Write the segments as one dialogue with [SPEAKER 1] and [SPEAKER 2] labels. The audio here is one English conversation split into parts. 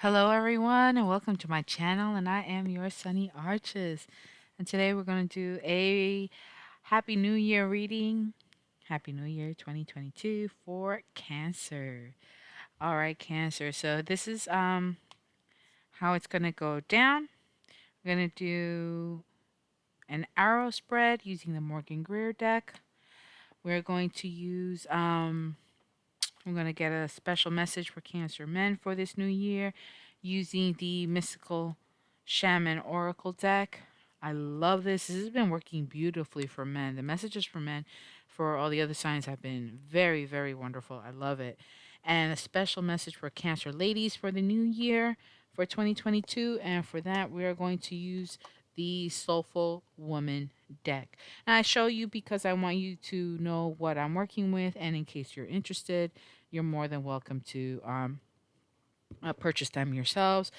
[SPEAKER 1] Hello, everyone, and welcome to my channel. And I am your Sunny Arches. And today we're going to do a Happy New Year reading. Happy New Year 2022 for Cancer. All right, Cancer. So this is how it's going to go down. We're going to do an arrow spread using the Morgan Greer deck. We're going to use I'm going to get a special message for Cancer men for this new year using the Mystical Shaman Oracle deck. I love this. This has been working beautifully for men. The messages for men for all the other signs have been very, very wonderful. I love it. And a special message for Cancer ladies for the new year for 2022. And for that, we are going to use the Soulful Woman deck. And I show you because I want you to know what I'm working with. And in case you're interested, you're more than welcome to purchase them yourselves.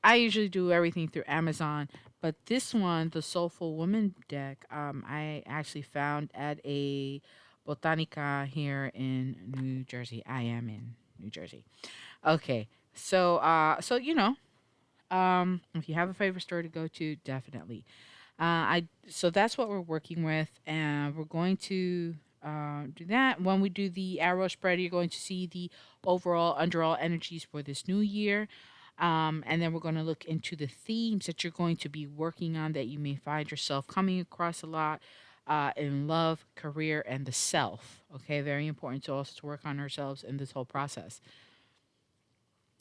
[SPEAKER 1] I usually do everything through Amazon, but this one, the Soulful Woman deck, I actually found at a Botanica here in New Jersey. I am in New Jersey. Okay, so if you have a favorite store to go to, definitely. So that's what we're working with, and we're going to do that. When we do the arrow spread, you're going to see the overall underall energies for this new year. And then we're going to look into the themes that you're going to be working on that you may find yourself coming across a lot in love, career, and the self. Okay, very important to also to work on ourselves in this whole process.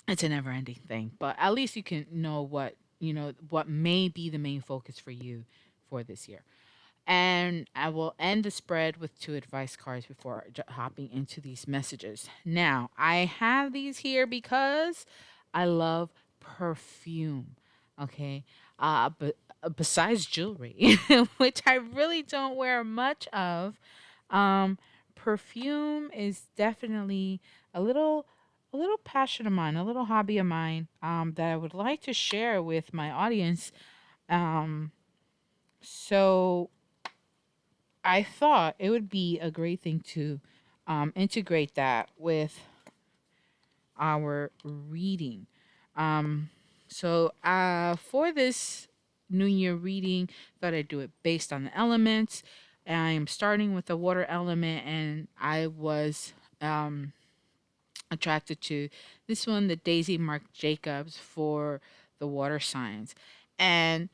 [SPEAKER 1] It's a never ending thing, but at least you can know what may be the main focus for you for this year. And I will end the spread with two advice cards before hopping into these messages. Now, I have these here because I love perfume. Okay. But besides jewelry, which I really don't wear much of, um, perfume is definitely a little a little passion of mine, a little hobby of mine, that I would like to share with my audience. Um, so I thought it would be a great thing to integrate that with our reading. Um, for this New Year reading, thought I'd do it based on the elements. I am starting with the water element, and I was attracted to this one, the Daisy Mark Jacobs for the water signs. And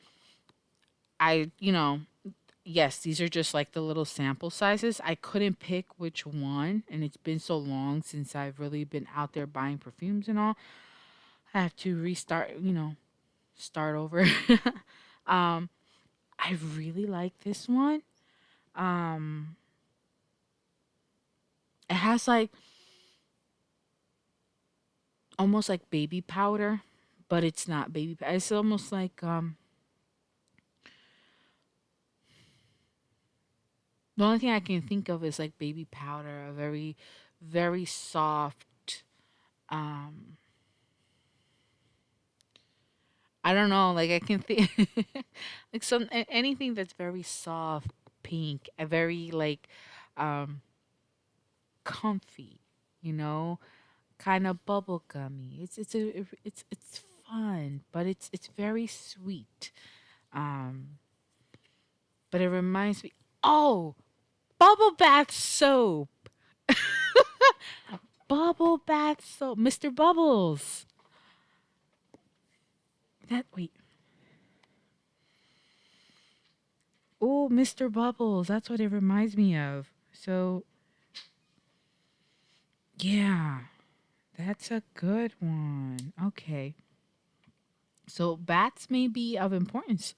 [SPEAKER 1] I yes, these are just like the little sample sizes. I couldn't pick which one, and it's been so long since I've really been out there buying perfumes and all. I have to restart, start over. um, I really like this one. Um, it has like almost like baby powder, but it's not baby powder. It's almost like the only thing I can think of is like baby powder, a very, very soft. Um, I don't know. Like I can think like anything that's very soft, pink, a very like um comfy, you know, kind of bubble gummy. It's fun, but it's very sweet. Um, but it reminds me. Oh, bubble bath soap. Bubble bath soap, Mr. Bubbles. That wait. Oh, Mr. Bubbles. That's what it reminds me of. So yeah, that's a good one. Okay. So bats may be of importance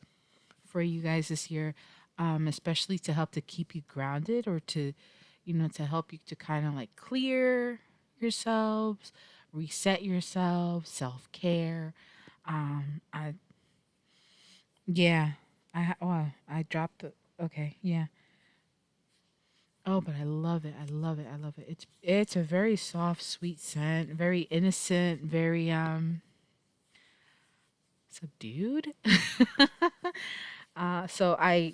[SPEAKER 1] for you guys this year, especially to help to keep you grounded or to help you to kind of like clear yourselves, reset yourselves, self care. I yeah, well, I dropped the okay, yeah. Oh, but I love it. I love it. I love it. It's a very soft, sweet scent, very innocent, very subdued. So I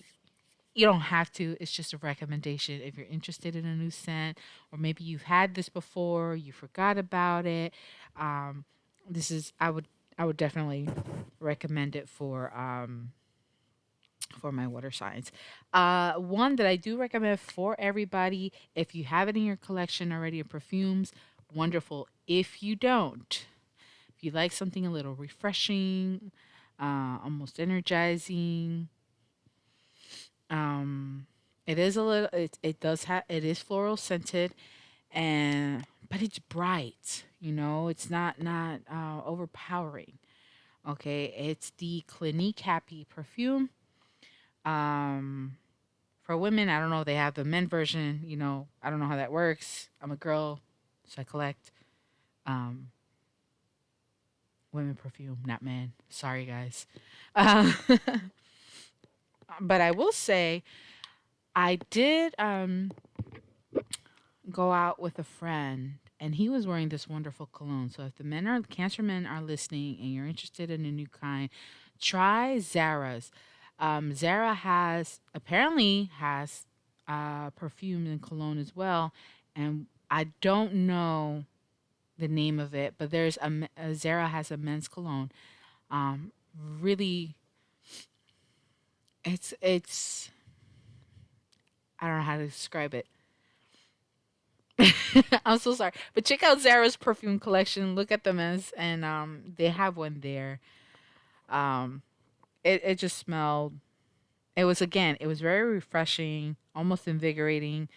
[SPEAKER 1] you don't have to. It's just a recommendation if you're interested in a new scent, or maybe you've had this before, you forgot about it. Um, this is I would I would definitely recommend it for my water signs. One that I do recommend for everybody, if you have it in your collection already of perfumes, wonderful. If you don't, if you like something a little refreshing, almost energizing, um, it is a little. It does have. It is floral scented, and but it's bright. It's not overpowering. Okay, it's the Clinique Happy perfume. Um, For women, I don't know. They have the men version. I don't know how that works. I'm a girl, so I collect um, women perfume, not men. Sorry, guys. Uh, but I will say, I did go out with a friend, and he was wearing this wonderful cologne. So if the Cancer men are listening, and you're interested in a new kind, try Zara's. Zara apparently has perfume and cologne as well, and I don't know the name of it, but Zara has a men's cologne. Um, Really, it's I don't know how to describe it. I'm so sorry, but check out Zara's perfume collection. Look at the men's, and they have one there. Um, it just smelled. It was very refreshing, almost invigorating.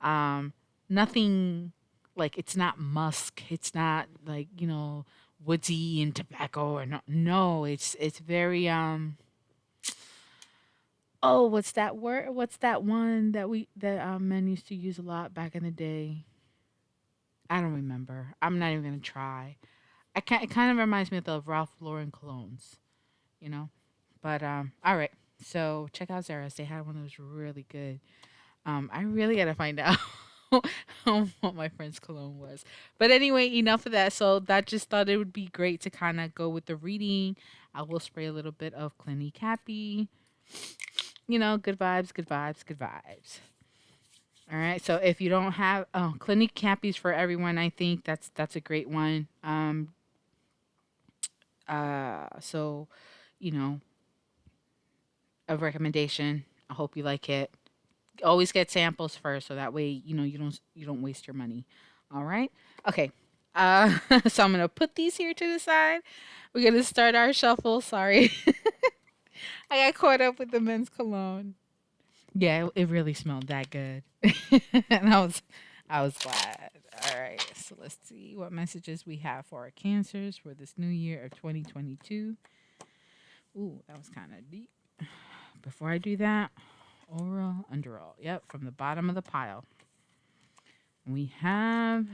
[SPEAKER 1] Um, Nothing like it's not musk. It's not like woodsy and tobacco or no. No, it's very Oh, what's that word? What's that one that men used to use a lot back in the day? I don't remember. I'm not even gonna try. I can't. It kind of reminds me of the Ralph Lauren colognes, you know. But all right. So check out Zara's. They had one that was really good. I really gotta find out what my friend's cologne was. But anyway, enough of that. So that just thought it would be great to kind of go with the reading. I will spray a little bit of Clinique Happy. Good vibes, good vibes, good vibes. All right. So if you don't have Clinique Happy's for everyone, I think that's a great one. So you know, a recommendation. I hope you like it. Always get samples first, so that way you don't waste your money. All right. Okay. So I'm gonna put these here to the side. We're gonna start our shuffle. Sorry, I got caught up with the men's cologne. Yeah, it really smelled that good, and I was glad. All right, so let's see what messages we have for our cancers for this new year of 2022. Ooh, that was kind of deep. Before I do that, overall, underall. Yep, from the bottom of the pile, we have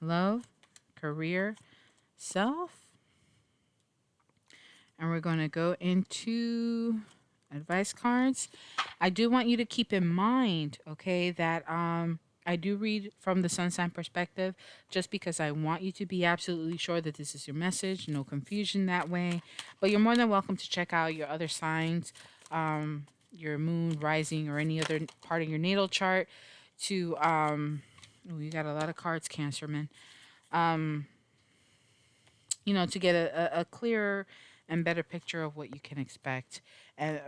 [SPEAKER 1] love, career, self, and we're going to go into advice cards. I do want you to keep in mind, okay, that I do read from the sun sign perspective just because I want you to be absolutely sure that this is your message, no confusion that way. But you're more than welcome to check out your other signs, your moon, rising, or any other part of your natal chart to oh, you got a lot of cards, Cancerman. Um, to get a clearer and better picture of what you can expect, and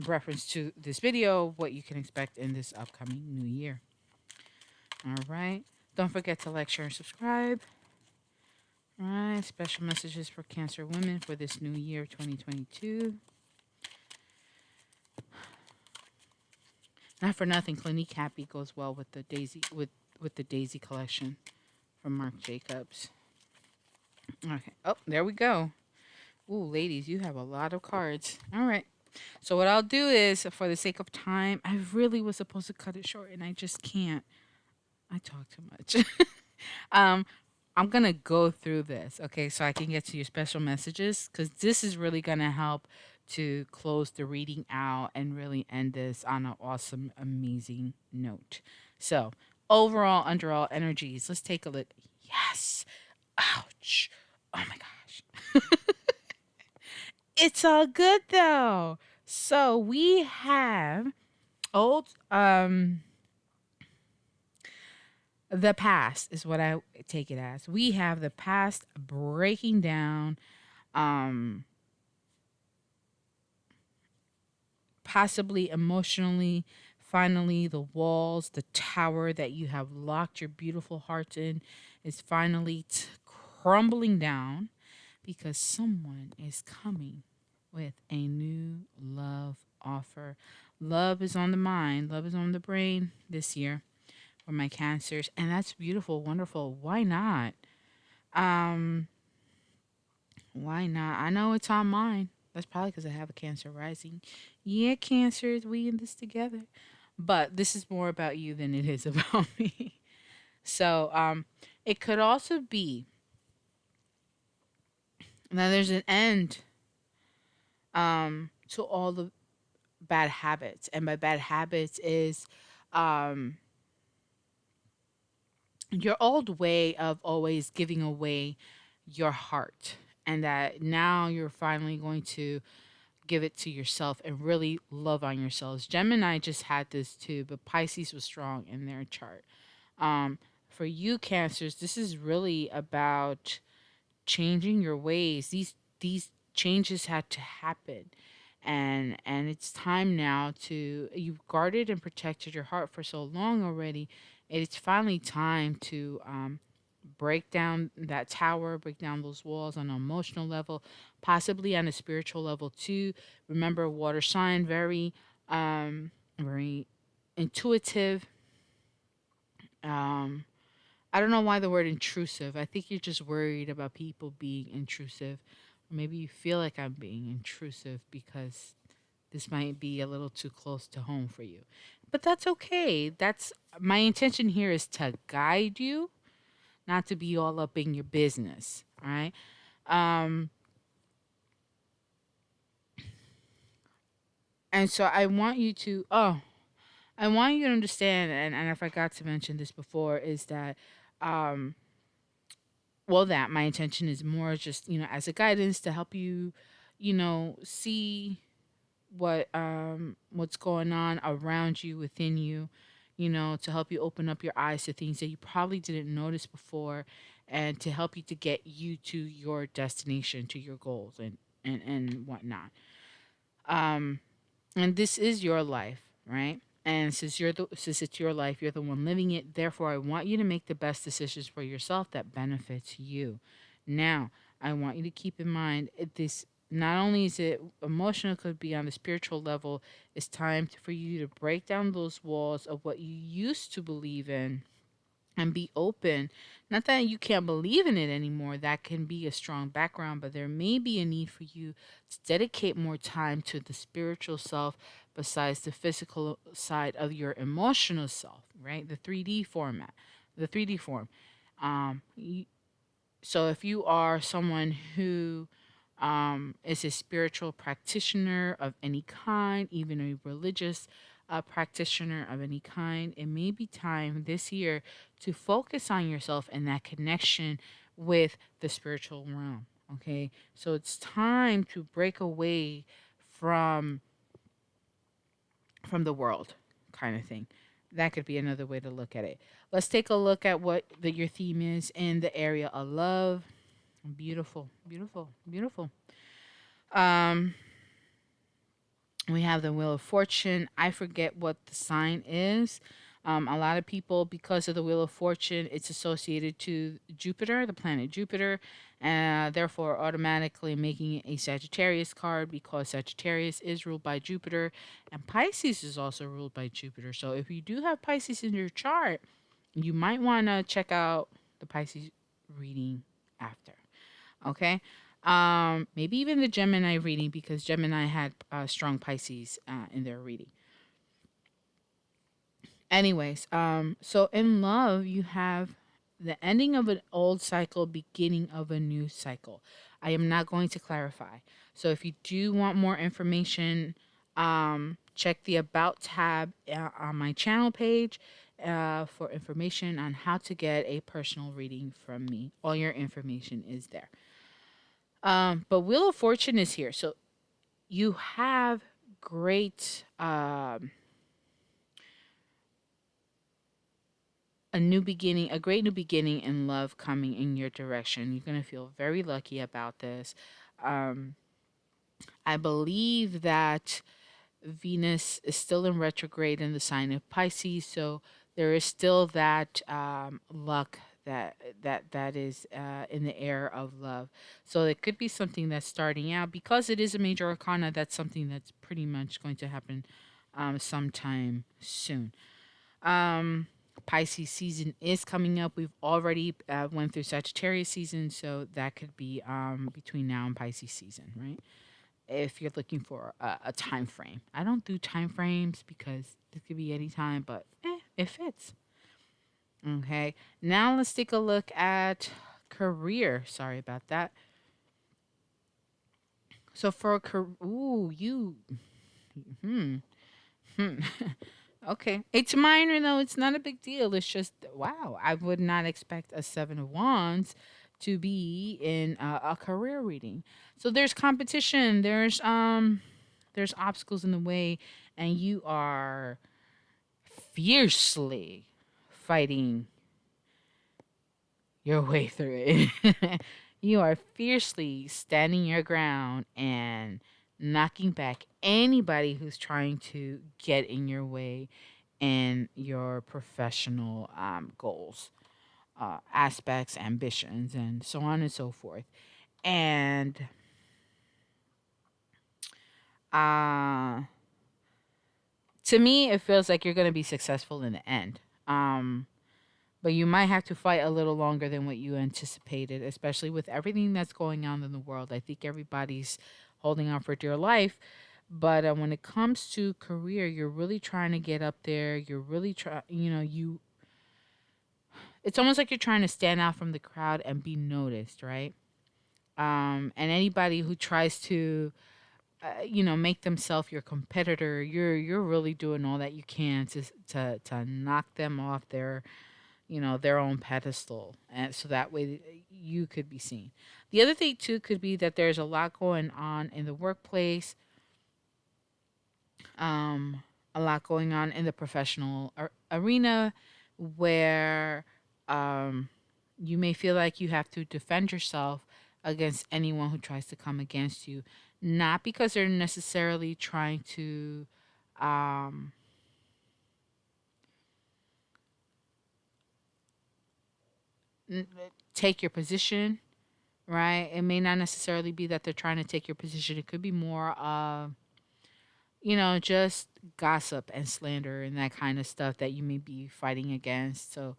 [SPEAKER 1] reference to this video, what you can expect in this upcoming new year. All right. Don't forget to like, share, and subscribe. All right. Special messages for Cancer women for this new year, 2022. Not for nothing, Clinique Happy goes well with the Daisy collection from Marc Jacobs. Okay. Oh, there we go. Ooh, ladies, you have a lot of cards. All right. So what I'll do is, for the sake of time, I really was supposed to cut it short, and I just can't. I talk too much. um, I'm gonna go through this, okay, so I can get to your special messages, because this is really gonna help to close the reading out and really end this on an awesome, amazing note. So, overall, underall energies. Let's take a look. Yes. Ouch. Oh my gosh. It's all good though. So we have old the past is what I take it as. We have the past breaking down, um, possibly emotionally. Finally, the walls, the tower that you have locked your beautiful heart in is finally crumbling down because someone is coming with a new love offer. Love is on the mind, love is on the brain this year for my cancers, and that's beautiful, wonderful. Why not? Um, why not? I know it's on mine. That's probably because I have a cancer rising. Yeah, cancers, we in this together. But this is more about you than it is about me. So, it could also be that there's an end to all the bad habits. And by bad habits is um your old way of always giving away your heart, and that now you're finally going to give it to yourself and really love on yourselves. Gemini just had this too, but Pisces was strong in their chart. For you cancers, this is really about changing your ways. These changes had to happen, and it's time now to, you've guarded and protected your heart for so long already. It's finally time to break down that tower, break down those walls on an emotional level, possibly on a spiritual level too. Remember, water sign, very intuitive. um I don't know why the word intrusive. I think you're just worried about people being intrusive. Or maybe you feel like I'm being intrusive because this might be a little too close to home for you. But that's okay. That's my intention here is to guide you, not to be all up in your business. All right. Um, and so I want you to understand, and I forgot to mention this before, is that um well, that my intention is more just, as a guidance to help you, see what's going on around you, within you, to help you open up your eyes to things that you probably didn't notice before, and to help you to get you to your destination, to your goals, and whatnot. um and this is your life, right? And since it's your life, you're the one living it. Therefore, I want you to make the best decisions for yourself that benefits you. Now, I want you to keep in mind, this not only is it emotional, it could be on the spiritual level. It's time for you to break down those walls of what you used to believe in and be open. Not that you can't believe in it anymore, that can be a strong background, but there may be a need for you to dedicate more time to the spiritual self besides the physical side of your emotional self, right? The 3D format, the 3D form. Um, so if you are someone who is a spiritual practitioner of any kind, even a religious practitioner of any kind, it may be time this year to focus on yourself and that connection with the spiritual realm. Okay, so it's time to break away from the world, kind of thing. That could be another way to look at it. Let's take a look at what your theme is in the area of love. Beautiful, beautiful, beautiful. Um, we have the Wheel of Fortune. I forget what the sign is. A lot of people, because of the Wheel of Fortune, it's associated to Jupiter, the planet Jupiter, therefore automatically making it a Sagittarius card because Sagittarius is ruled by Jupiter, and Pisces is also ruled by Jupiter. So if you do have Pisces in your chart, you might want to check out the Pisces reading after. Okay. Maybe even the Gemini reading because Gemini had strong Pisces in their reading. Anyways, so in love, you have the ending of an old cycle, beginning of a new cycle. I am not going to clarify. So if you do want more information, check the About tab on my channel page for information on how to get a personal reading from me. All your information is there. But Wheel of Fortune is here. So you have great a new beginning, a great new beginning in love coming in your direction. You're going to feel very lucky about this. Um, I believe that Venus is still in retrograde in the sign of Pisces, so there is still that luck that is in the air of love. So it could be something that's starting out because it is a major arcana. That's something that's pretty much going to happen sometime soon. Um, Pisces season is coming up. We've already went through Sagittarius season, so that could be between now and Pisces season, right? If you're looking for a time frame. I don't do time frames because this could be any time, but it fits. Okay. Now let's take a look at career. Sorry about that. So for a career, ooh, you, hmm, hmm. Okay. It's minor though. It's not a big deal. It's just wow. I would not expect a 7 of Wands to be in a career reading. So there's competition. There's obstacles in the way, and you are fiercely fighting your way through it. You are fiercely standing your ground and knocking back anybody who's trying to get in your way in your professional goals, aspects, ambitions, and so on and so forth. And uh, to me, it feels like you're going to be successful in the end. But you might have to fight a little longer than what you anticipated, especially with everything that's going on in the world. I think everybody's holding on for dear life. But when it comes to career, you're really trying to get up there. You're really trying, it's almost like you're trying to stand out from the crowd and be noticed, right? And anybody who tries to, make themselves your competitor, you're really doing all that you can to knock them off their own pedestal, and so that way you could be seen. The other thing too could be that there's a lot going on in the workplace, um a lot going on in the professional arena where um you may feel like you have to defend yourself against anyone who tries to come against you, not because they're necessarily trying to um take your position, right? It may not necessarily be that they're trying to take your position. It could be more, just gossip and slander and that kind of stuff that you may be fighting against. So,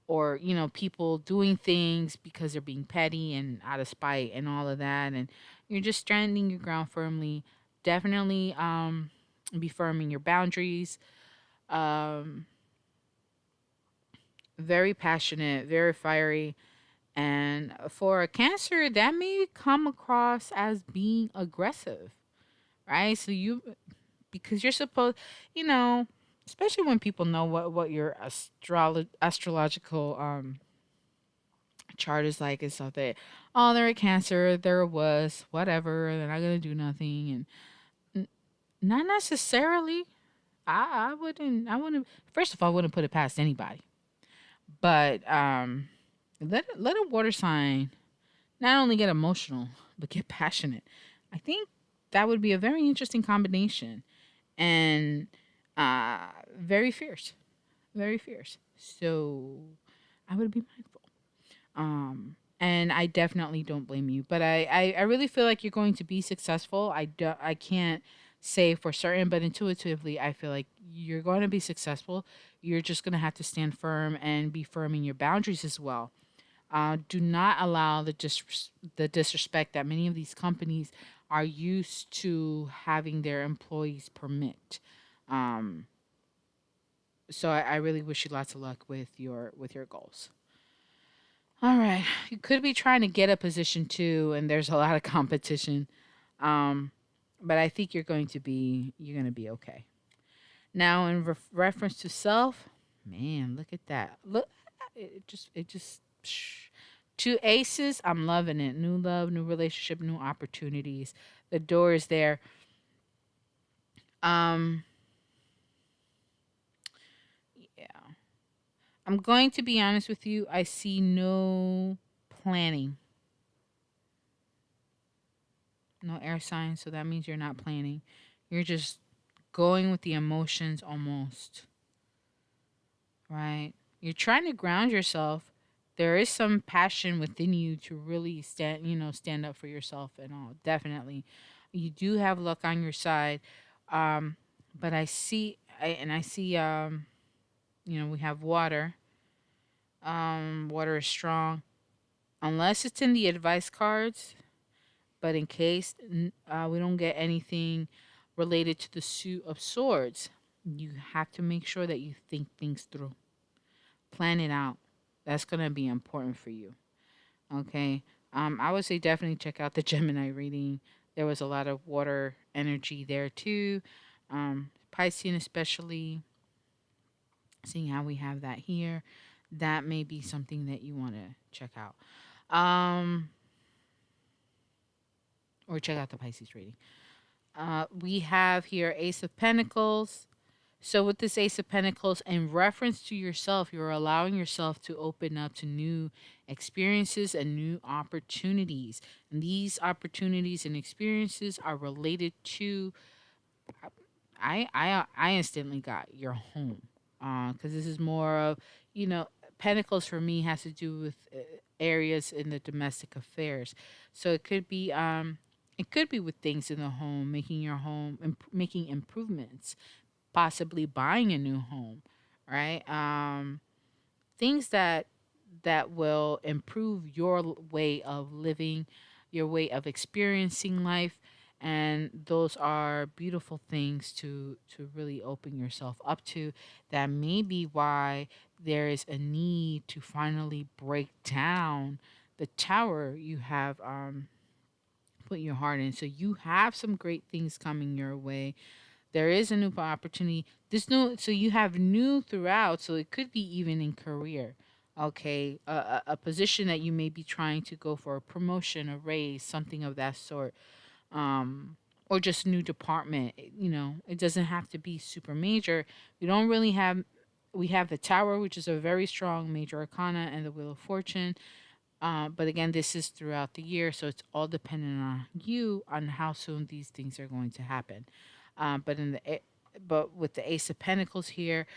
[SPEAKER 1] or, people doing things because they're being petty and out of spite and all of that. And you're just standing your ground firmly. Definitely be firm in your boundaries. Um, Very passionate, very fiery. And for a Cancer, that may come across as being aggressive, right? So because you're supposed, you know, especially when people know what your astrological chart is like and stuff that, oh, they're a Cancer, they're a wuss, whatever, they're not gonna do nothing, and n- not necessarily. I wouldn't. First of all, I wouldn't put it past anybody, but let a water sign not only get emotional but get passionate. I think that would be a very interesting combination, and very fierce, very fierce. So I would be mindful. And I definitely don't blame you, but I really feel like you're going to be successful. I can't say for certain, but intuitively I feel like you're going to be successful. You're just going to have to stand firm and be firm in your boundaries as well. Do not allow the disrespect that many of these companies are used to having their employees permit. Um, so I really wish you lots of luck with your goals. All right, you could be trying to get a position too, and there's a lot of competition. Um, but I think you're going to be okay. Now, in reference to self, man, look at that. Look, it just. Psh. Two aces, I'm loving it. New love, new relationship, new opportunities. The door is there. Um, yeah. I'm going to be honest with you. I see no planning, no air signs. So that means you're not planning. You're just going with the emotions almost, right? You're trying to ground yourself. There is some passion within you to really stand up for yourself and all. Definitely. You do have luck on your side. Um, but I see, we have water. Water is strong. Unless it's in the advice cards, but in case we don't get anything related to the suit of swords, you have to make sure that you think things through. Plan it out. That's going to be important for you. Okay. I would say definitely check out the Gemini reading. There was a lot of water energy there too. Piscean, especially, seeing how we have that here, that may be something that you want to check out. Um, or check out the Pisces reading. We have here Ace of Pentacles. So, with this Ace of Pentacles, in reference to yourself, you're allowing yourself to open up to new experiences and new opportunities. And these opportunities and experiences are related to. I instantly got your home, because this is more of, you know Pentacles for me has to do with areas in the domestic affairs. So it could be with things in the home, making your home, making improvements, possibly buying a new home, right? Things that will improve your way of living, your way of experiencing life, and those are beautiful things to really open yourself up to. That may be why there is a need to finally break down the tower you have put your heart in. So you have some great things coming your way. There is a new opportunity. So you have new throughout. So it could be even in career. Okay, a position that you may be trying to go for, a promotion, a raise, something of that sort, um, or just new department. It doesn't have to be super major. We don't really have. We have the Tower, which is a very strong major arcana, and the Wheel of Fortune. But again, this is throughout the year, so it's all dependent on you on how soon these things are going to happen. But but with the Ace of Pentacles here,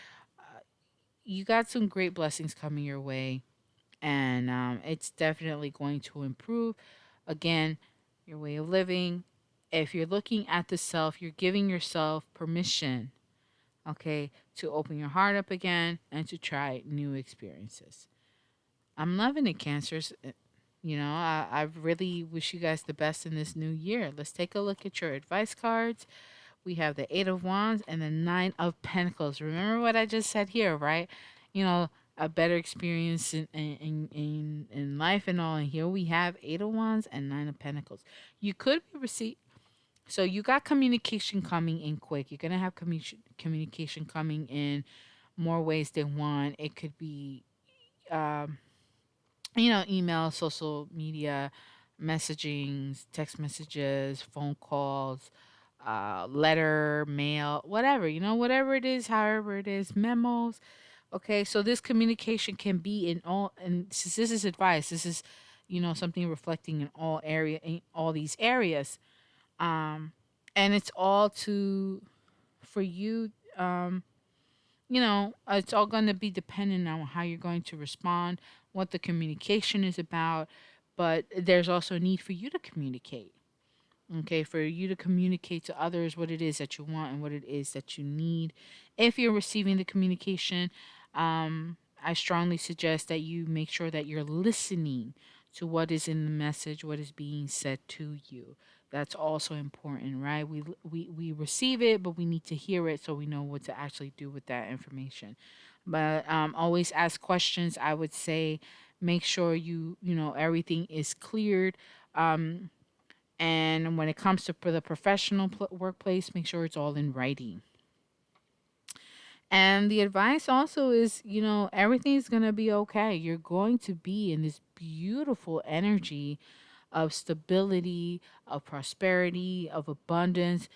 [SPEAKER 1] you got some great blessings coming your way, and it's definitely going to improve. Again, your way of living. If you're looking at the self, you're giving yourself permission, okay, to open your heart up again and to try new experiences. I'm loving it, Cancers. I really wish you guys the best in this new year. Let's take a look at your advice cards. We have the Eight of Wands and the Nine of Pentacles. Remember what I just said here, right? You know, a better experience in life and all. And here we have Eight of Wands and Nine of Pentacles. You could be receiving. So you got communication coming in quick. You're gonna have communication coming in more ways than one. It could be um, email, social media, messaging, text messages, phone calls, letter, mail, whatever, whatever it is, however it is, memos. Okay, so this communication can be in all, and since this is advice, this is, something reflecting in all these areas. Um, and it's all for you. It's all going to be dependent on how you're going to respond, what the communication is about, but there's also a need for you to communicate. Okay, for you to communicate to others what it is that you want and what it is that you need. If you're receiving the communication, I strongly suggest that you make sure that you're listening to what is in the message, what is being said to you. That's also important, right? We receive it, but we need to hear it so we know what to actually do with that information. But always ask questions. I would say make sure everything is cleared. And when it comes to for the professional workplace, make sure it's all in writing. And the advice also is, everything's going to be okay. You're going to be in this beautiful energy of stability, of prosperity, of abundance,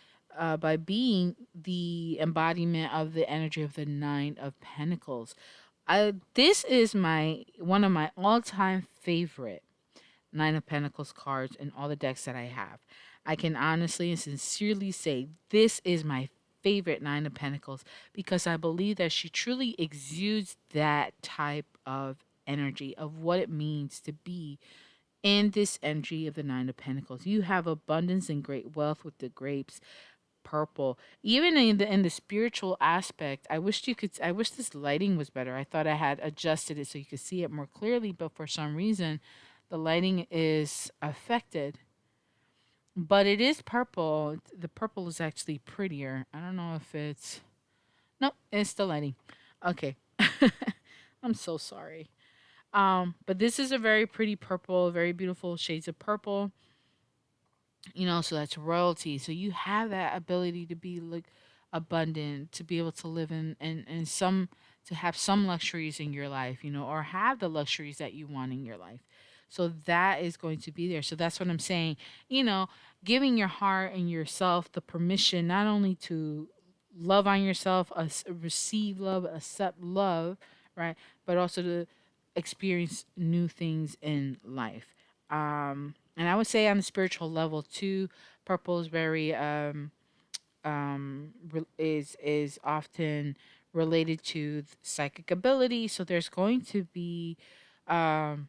[SPEAKER 1] by being the embodiment of the energy of the Nine of Pentacles. This is my one of my all-time favorite Nine of Pentacles cards in all the decks that I have. I can honestly and sincerely say this is my favorite Nine of Pentacles because I believe that she truly exudes that type of energy of what it means to be in this energy of the Nine of Pentacles. You have abundance and great wealth with the grapes, purple. Even in the spiritual aspect, I wish this lighting was better. I thought I had adjusted it so you could see it more clearly, but for some reason the lighting is affected. But it is purple. The purple is actually prettier. I don't know if it's no, it's the lighting. Okay. I'm so sorry. But this is a very pretty purple, very beautiful shades of purple. So that's royalty. So you have that ability to be like abundant, to be able to live in some, to have some luxuries in your life, or have the luxuries that you want in your life. So that is going to be there. So that's what I'm saying, you know, giving your heart and yourself the permission not only to love on yourself, receive love, accept love, right? But also to experience new things in life. And I would say on the spiritual level too, purple is very is often related to psychic ability. So there's going to be um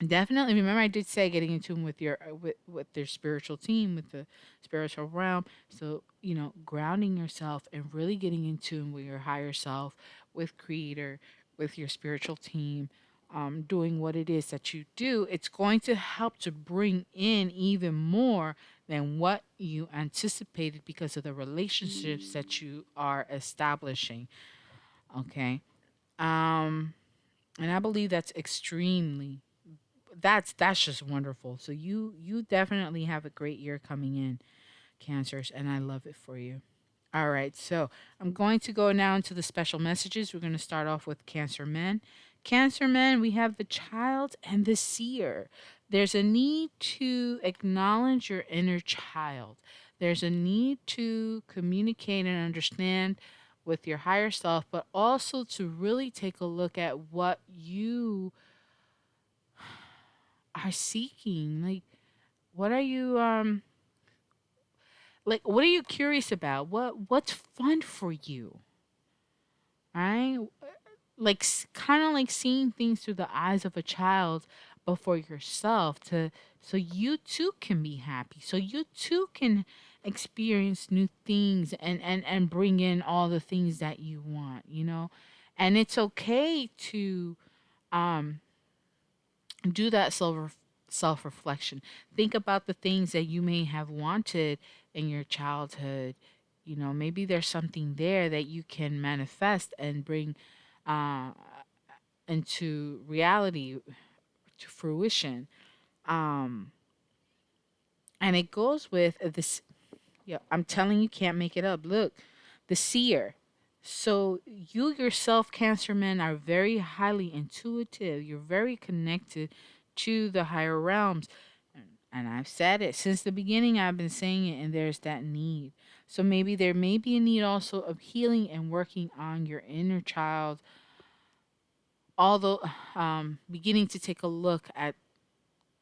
[SPEAKER 1] definitely, remember I did say getting in tune with your with their spiritual team, with the spiritual realm. So, grounding yourself and really getting in tune with your higher self, with creator, with your spiritual team, doing what it is that you do, it's going to help to bring in even more than what you anticipated because of the relationships that you are establishing. Okay. Um, and I believe that's just wonderful. So you definitely have a great year coming in, Cancers, and I love it for you. All right, so I'm going to go now into the special messages. We're going to start off with Cancer Men. Cancer Men, we have the child and the seer. There's a need to acknowledge your inner child. There's a need to communicate and understand with your higher self, but also to really take a look at what you are seeking. What are you what are you curious about? What's fun for you? Right? Like kind of like seeing things through the eyes of a child, but for yourself, to so you too can be happy. So you too can experience new things and bring in all the things that you want. And it's okay to um do that self reflection. Think about the things that you may have wanted in your childhood. Maybe there's something there that you can manifest and bring uh, into reality, to fruition. Um, and it goes with this. Yeah, I'm telling you, can't make it up. Look, the seer. So you yourself, Cancer Men, are very highly intuitive. You're very connected to the higher realms. And I've said it since the beginning, I've been saying it, and there's that need. So maybe there may be a need also of healing and working on your inner child, although beginning to take a look at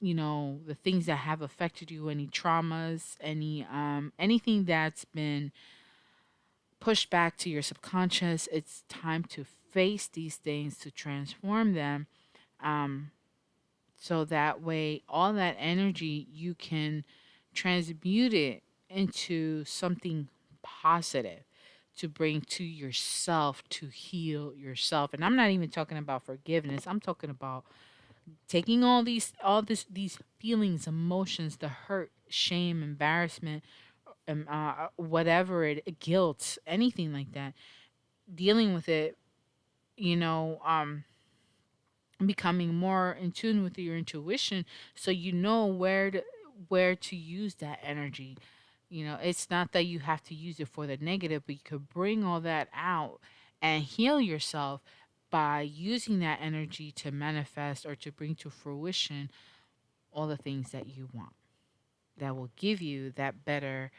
[SPEAKER 1] the things that have affected you, any traumas, anything that's been pushed back to your subconscious. It's time to face these things, to transform them, um, so that way all that energy you can transmute it into something positive to bring to yourself, to heal yourself. And I'm not even talking about forgiveness. I'm talking about taking these feelings, emotions, the hurt, shame, embarrassment, whatever guilt, anything like that, dealing with it, you know, becoming more in tune with your intuition, so you know where to use that energy. It's not that you have to use it for the negative, but you could bring all that out and heal yourself by using that energy to manifest or to bring to fruition all the things that you want, that will give you that better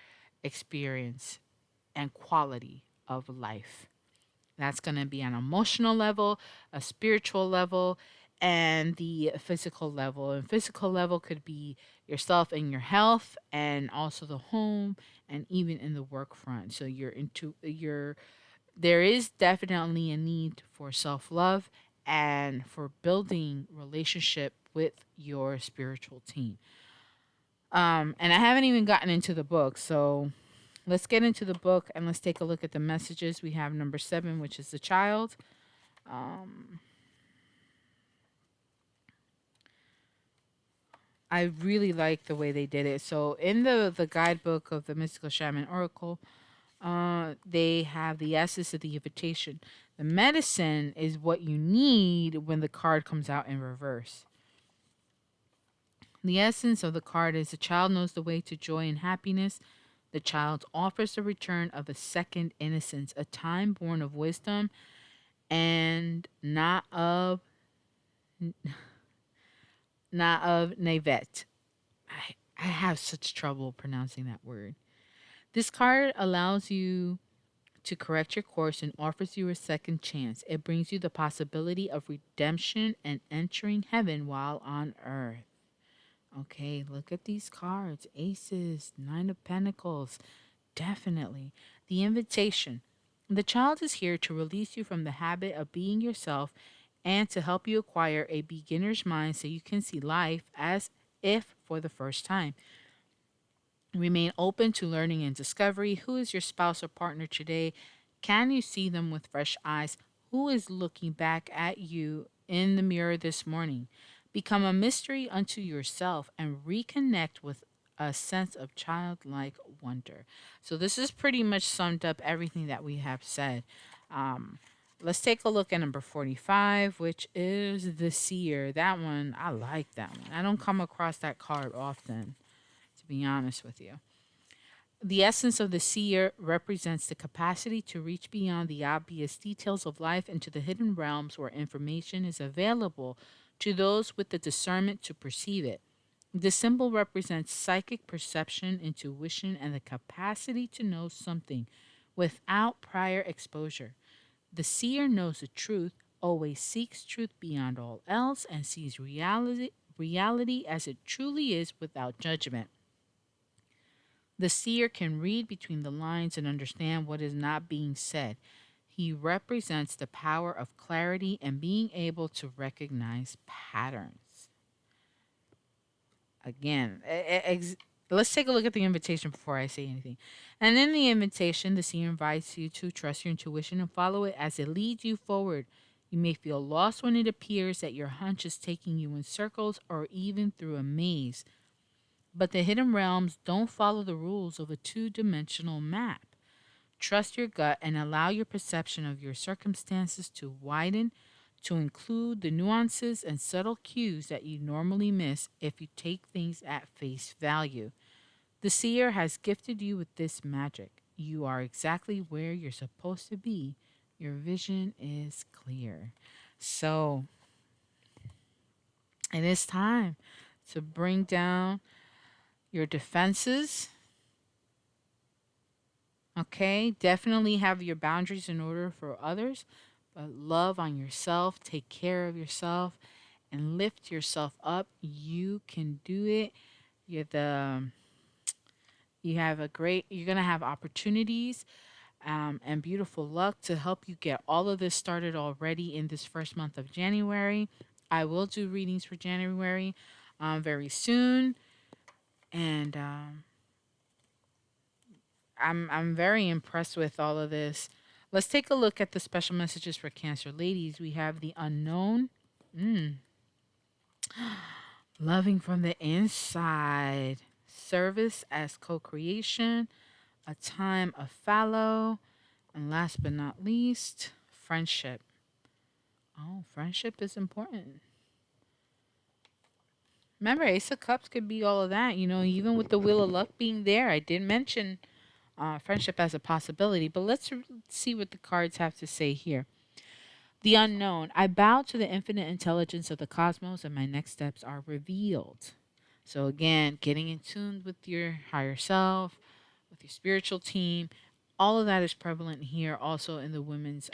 [SPEAKER 1] experience and quality of life. That's going to be an emotional level, a spiritual level, and the physical level. And physical level could be yourself and your health, and also the home, and even in the work front. So you're into your there is definitely a need for self-love and for building relationship with your spiritual team. And I haven't even gotten into the book, so let's get into the book and let's take a look at the messages. We have number 7, which is the child. Um, I really like the way they did it. So in the guidebook of the Mystical Shaman Oracle, they have the essence of the invitation. The medicine is what you need when the card comes out in reverse. The essence of the card is the child knows the way to joy and happiness. The child offers the return of a second innocence, a time born of wisdom and not of navet. I have such trouble pronouncing that word. This card allows you to correct your course and offers you a second chance. It brings you the possibility of redemption and entering heaven while on earth. Okay, look at these cards: Aces, Nine of Pentacles. Definitely. The invitation. The child is here to release you from the habit of being yourself and to help you acquire a beginner's mind so you can see life as if for the first time. Remain open to learning and discovery. Who is your spouse or partner today? Can you see them with fresh eyes? Who is looking back at you in the mirror this morning? Become a mystery unto yourself and reconnect with a sense of childlike wonder. So, this is pretty much summed up everything that we have said. Um, let's take a look at number 45, which is the seer. That one, I like that one. I don't come across that card often, to be honest with you. The essence of the seer represents the capacity to reach beyond the obvious details of life into the hidden realms where information is available to those with the discernment to perceive it. The symbol represents psychic perception, intuition, and the capacity to know something without prior exposure. The seer knows the truth, always seeks truth beyond all else, and sees reality as it truly is without judgment. The seer can read between the lines and understand what is not being said. He represents the power of clarity and being able to recognize patterns. Again, let's take a look at the invitation before I say anything. And in the invitation, the seer invites you to trust your intuition and follow it as it leads you forward. You may feel lost when it appears that your hunch is taking you in circles or even through a maze. But the hidden realms don't follow the rules of a two-dimensional map. Trust your gut and allow your perception of your circumstances to widen to include the nuances and subtle cues that you normally miss if you take things at face value. The seer has gifted you with this magic. You are exactly where you're supposed to be. Your vision is clear. So it is time to bring down your defenses. Okay, definitely have your boundaries in order for others, but love on yourself, take care of yourself, and lift yourself up. You can do it. You're the you have a great. You're gonna have opportunities and beautiful luck to help you get all of this started already in this first month of January. I will do readings for January very soon, and I'm very impressed with all of this. Let's take a look at the special messages for Cancer ladies. We have the unknown. Mm. Loving from the inside. Service as co-creation. A time of fallow. And last but not least, friendship. Oh, friendship is important. Remember, Ace of Cups could be all of that. You know, even with the Wheel of Luck being there, I did mention friendship as a possibility. But let's see what the cards have to say here. The unknown. I bow to the infinite intelligence of the cosmos, and my next steps are revealed. So, again, getting in tune with your higher self, with your spiritual team. All of that is prevalent here also in the women's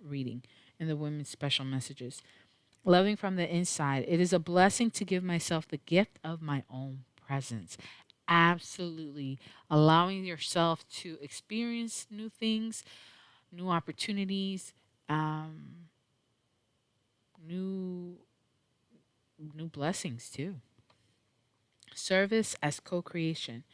[SPEAKER 1] reading, in the women's special messages. Loving from the inside. It is a blessing to give myself the gift of my own presence. Absolutely. Allowing yourself to experience new things, new opportunities, um, new new blessings too. Service as co-creation.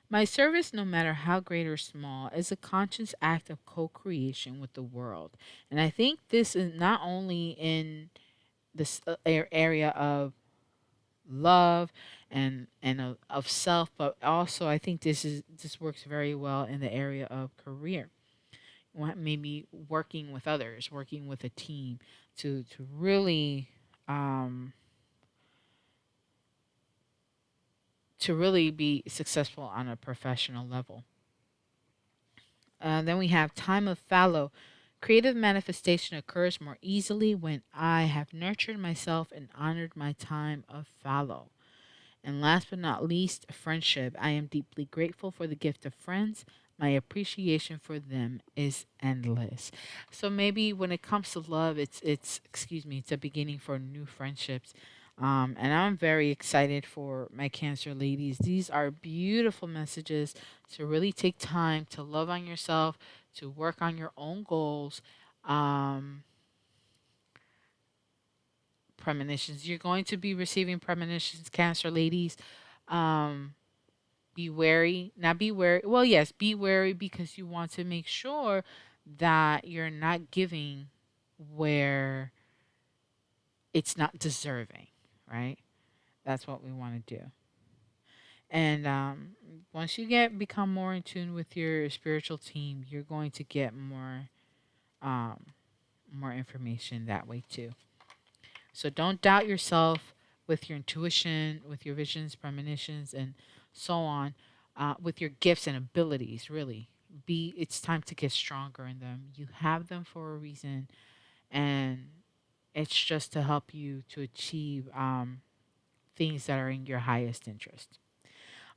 [SPEAKER 1] My service, no matter how great or small, is a conscious act of co-creation with the world. And I think this is not only in this area of love and of self, but also I think this works very well in the area of career. Maybe working with others, working with a team to really um, to really be successful on a professional level. Then we have time of fallow. Creative manifestation occurs more easily when I have nurtured myself and honored my time of fallow. And last but not least, friendship. I am deeply grateful for the gift of friends. My appreciation for them is endless. So maybe when it comes to love, it's excuse me, it's a beginning for new friendships. And I'm very excited for my Cancer ladies. These are beautiful messages to really take time to love on yourself, to work on your own goals. Um, Premonitions. You're going to be receiving premonitions, Cancer ladies. Um, be wary, not be wary. Well, yes, be wary because you want to make sure that you're not giving where it's not deserving, right? That's what we want to do. And once you become more in tune with your spiritual team, you're going to get um, more information that way too. So don't doubt yourself with your intuition, with your visions, premonitions, and so on, with your gifts and abilities. Really, it's time to get stronger in them. You have them for a reason, and it's just to help you to achieve things that are in your highest interest.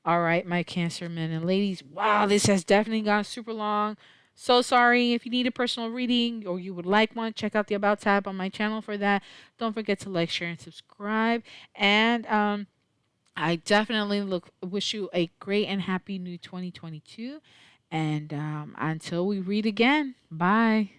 [SPEAKER 1] All right, my Cancer men and ladies. Wow, this has definitely gone super long. So sorry. If you need a personal reading or you would like one, check out the About tab on my channel for that. Don't forget to like, share, and subscribe. And I definitely wish you a great and happy new 2022. And until we read again, bye.